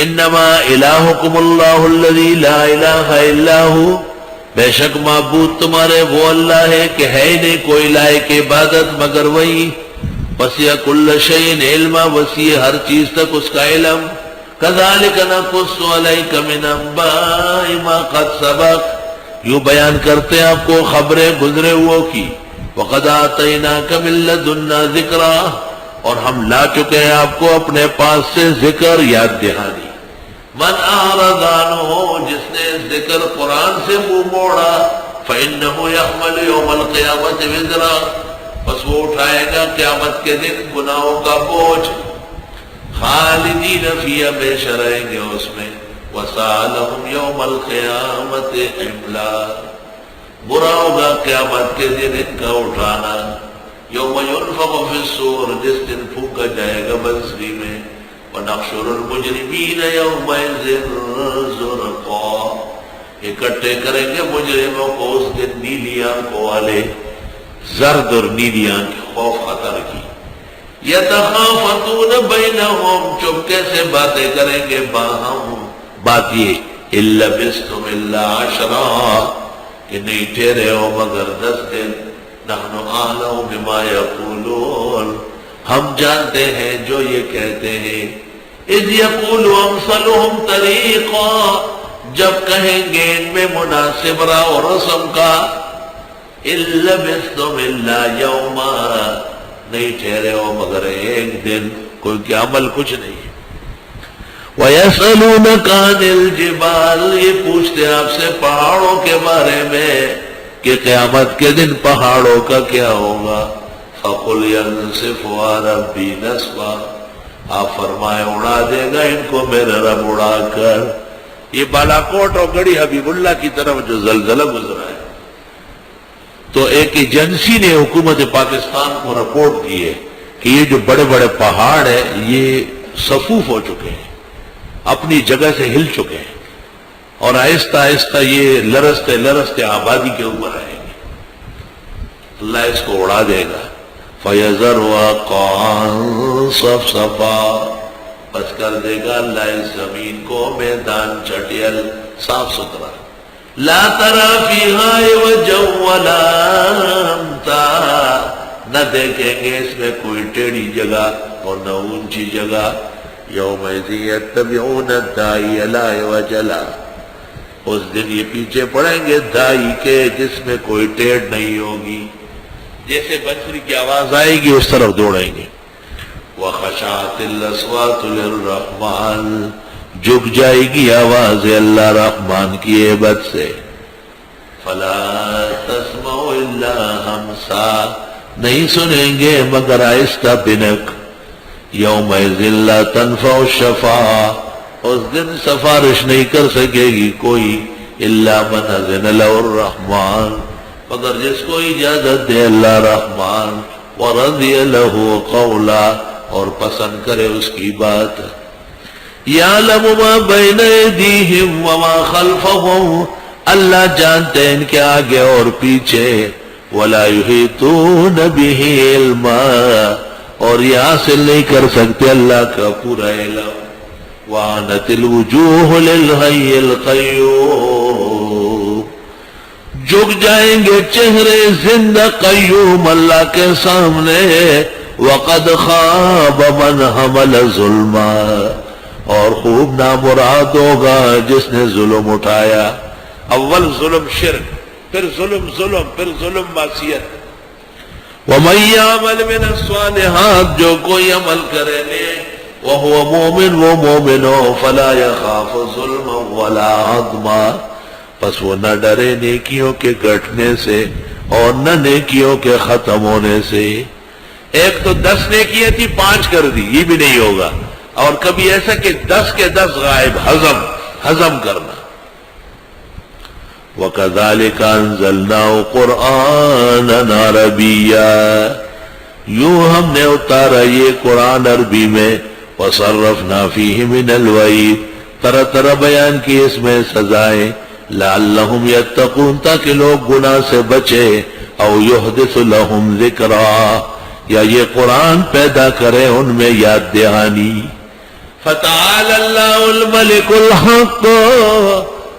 انما الہکم اللہ الذی لا الہ الا ہو، بے شک معبود تمہارے وہ اللہ ہے کہ ہے نہیں کوئی لائق عبادت مگر وہی، وسع کل شیء علما، وسیع ہر چیز تک اس کا علم، کذالک نقص علیک من انباء ما قد سبق، یوں بیان کرتے ہیں آپ کو خبریں گزرے ہوئے کی، وقد آتیناک من لدنا ذکرا، اور ہم لا چکے ہیں آپ کو اپنے پاس سے ذکر یاد دہانی۔ من اعرض عنہ، جس نے ذکر قرآن سے منہ موڑا، فإنہ یحمل یوم القیامت وزرا، بس وہ اٹھائے گا قیامت کے دن گناہوں کا بوجھ، خالدین فیہا، ہمیشہ رہیں گے اس میں، وساء لہم یوم القیامت حملا، برا ہوگا قیامت کے دن ان کا اٹھانا، یوم ینفخ فی الصور، جس دن پھونکا جائے گا بنسری میں، وَنَحْشُرُ الْمُجْرِمِينَ يَوْمَئِذٍ زُرْقًا، اکٹھے کریں گے مجرموں کو اس دن نیلی آنکھوں والے، زرد اور نیلی آنکھیں خوف خطر کی، يَتَخَافَتُونَ بَيْنَهُمْ، چپکے سے باتیں کریں گے باہم، بات یہ إِن لَبِثْتُمْ إِلَّا عَشْرًا، کہ نہیں ٹھہرے ہو مگر 10 دن، نحن أعلم بما يقولون، ہم جانتے ہیں جو یہ کہتے ہیں، اذ یقول امثلهم طریقا، جب کہیں گے ان میں مناسب راہ و رسم کا، ان لبثتم الا یوما، نہیں ٹھہرے ہو مگر ایک دن، کوئی کیا عمل کچھ نہیں ہے۔ وَيَسْأَلُونَكَ عَنِ الْجِبَالِ، یہ پوچھتے آپ سے پہاڑوں کے بارے میں کہ قیامت کے دن پہاڑوں کا کیا ہوگا، فَقُلْ يَنْسِفُهَا رَبِّي نَسْفًا، آپ فرمائے اڑا دے گا ان کو میرا رب اڑا کر۔ یہ بالا کوٹ اور گڑی حبیب اللہ کی طرف جو زلزلہ گزرا ہے، تو ایک ایجنسی نے حکومت پاکستان کو رپورٹ کی ہے کہ یہ جو بڑے بڑے پہاڑ ہیں یہ صفوف ہو چکے ہیں، اپنی جگہ سے ہل چکے ہیں، اور آہستہ آہستہ یہ لرزتے لرزتے آبادی کے اوپر آئیں گے، اللہ اس کو اڑا دے گا، فَيَذَرُهَا قَاعًا صَفْصَفًا، بس کر دے گا اللہ اس زمین کو میدان چٹیل صاف ستھرا، لا ترى فيها عوجا ولا امتا، نہ دیکھیں گے اس میں کوئی ٹیڑھی جگہ اور نہ اونچی جگہ، یومئذ یتبعون الداعی لا عوج لہ، اس دن یہ پیچھے پڑیں گے دائی کے جس میں کوئی ٹیڑھ نہیں ہوگی، جیسے بنسری کی آواز آئے گی اس طرف دوڑیں گے، وَخَشَعَتِ الْأَصْوَاتُ لِلرَّحْمَنِ، جھک جائے گی آواز اللہ رحمان کی عبادت سے، فَلَا تَسْمَعُ إِلَّا هَمْسًا، نہیں سنیں گے مگر آہستہ بنک، يَوْمَئِذٍ لَا تَنْفَعُ الشَّفَاعَةُ، اس دن سفارش نہیں کر سکے گی کوئی، إِلَّا مَنْ أَذِنَ لَهُ الرَّحْمَنُ، مگر جس کو اجازت دے اللہ رحمان، وَرَضِيَ لَهُ قَوْلًا، اور پسند کرے اس کی بات، يَعْلَمُ مَا بَيْنَ أَيْدِيهِمْ وَمَا خَلْفَهُمْ، اللہ جانتے ہیں ان کے آگے اور پیچھے، وَلَا يُحِيطُونَ بِهِ عِلْمًا، اور یہ حاصل نہیں کر سکتے اللہ کا پورا علم، وَعَنَتِ الْوُجُوهُ لِلْحَيِّ الْقَيُّومِ، جھک جائیں گے چہرے زندہ قیوم اللہ کے سامنے، وَقَدْ خَابَ مَنْ حَمَلَ ظُلْمًا، اور خوب نامراد ہوگا جس نے ظلم اٹھایا، اول ظلم شرک، پھر ظلم پھر ظلم معصیت، وَمَنْ يَعْمَلْ مِنَ الصَّالِحَاتِ، جو کوئی عمل کرے لے، وَهُوَ مُؤْمِنٌ وہ مومن ہو، فَلَا يَخَافُ ظُلْمًا وَلَا عَدْمًا، پس وہ نہ ڈرے نیکیوں کے گھٹنے سے اور نہ نیکیوں کے ختم ہونے سے، ایک تو 10 نیکیاں تھی 5 کر دی، یہ بھی نہیں ہوگا، اور کبھی ایسا کہ 10 کے 10 غائب، ہضم کرنا، وَكَذَلِكَ أَنزَلْنَاهُ قُرْآنًا عَرَبِيًّا، یوں ہم نے اتارا یہ قرآن عربی میں، وَصَرَّفْنَا فِيهِ مِنَ الْوَعِيدِ، طرح طرح بیان کی اس میں سزائیں، لَعَلَّهُمْ يَتَّقُونَ، تاکہ لوگ گناہ سے بچے، او يُحْدِثُ لَهُمْ ذِكْرًا، یا یہ قرآن پیدا کرے ان میں یاد دہانی، فتعال اللہ الملک الحق،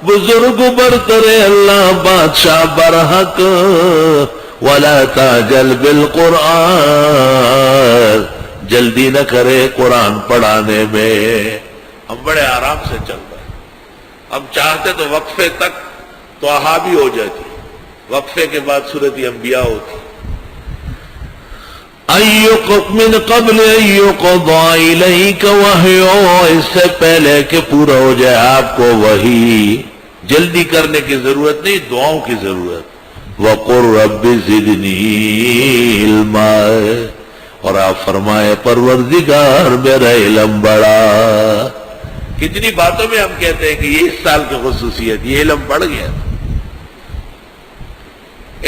بزرگ برتر اللہ بادشاہ برحق، ولا تعجل بالقرآن، جلدی نہ کرے قرآن پڑھانے میں۔ ہم بڑے آرام سے چل رہے ہیں، ہم چاہتے تو وقفے تک توحا بھی ہو جاتی، وقفے کے بعد سورۃ انبیاء ہوتی۔ من قبل ان يقضى اليك وحی، اس سے پہلے کہ پورا ہو جائے آپ کو وحی۔ جلدی کرنے کی ضرورت نہیں، دعاؤں کی ضرورت۔ وقل رب زدنی علما، اور آپ فرمائے پروردگار میرا علم بڑھا۔ کتنی باتوں میں ہم کہتے ہیں کہ یہ اس سال کی خصوصیت، یہ علم بڑھ گیا۔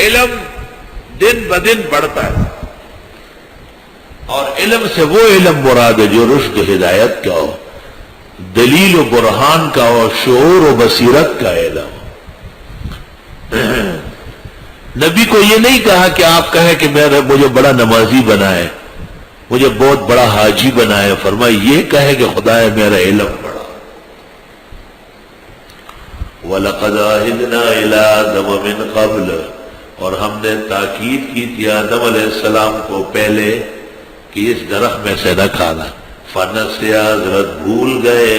علم دن بدن بڑھتا ہے، اور علم سے وہ علم مراد ہے جو رشد و ہدایت کا ہو، دلیل و برہان کا ہو، شعور و بصیرت کا علم۔ نبی کو یہ نہیں کہا کہ آپ کہیں کہ مجھے بڑا نمازی بنائے، مجھے بہت بڑا حاجی بنائے، فرمایا یہ کہے کہ خدایا میرا علم بڑھا۔ وَلَقَدْ عَهِدْنَا إِلَىٰ آدَمَ مِنْ قَبْلُ، اور ہم نے تاکید کی تھی آدم علیہ السلام کو پہلے کہ اس درخت میں سے نہ کھانا، فنسیا، حضرت بھول گئے،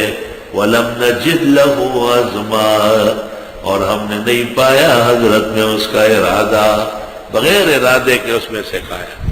وَلَمْ نَجِدْ لَهُ عَزْمًا، اور ہم نے نہیں پایا حضرت میں اس کا ارادہ، بغیر ارادے کے اس میں سے کھایا۔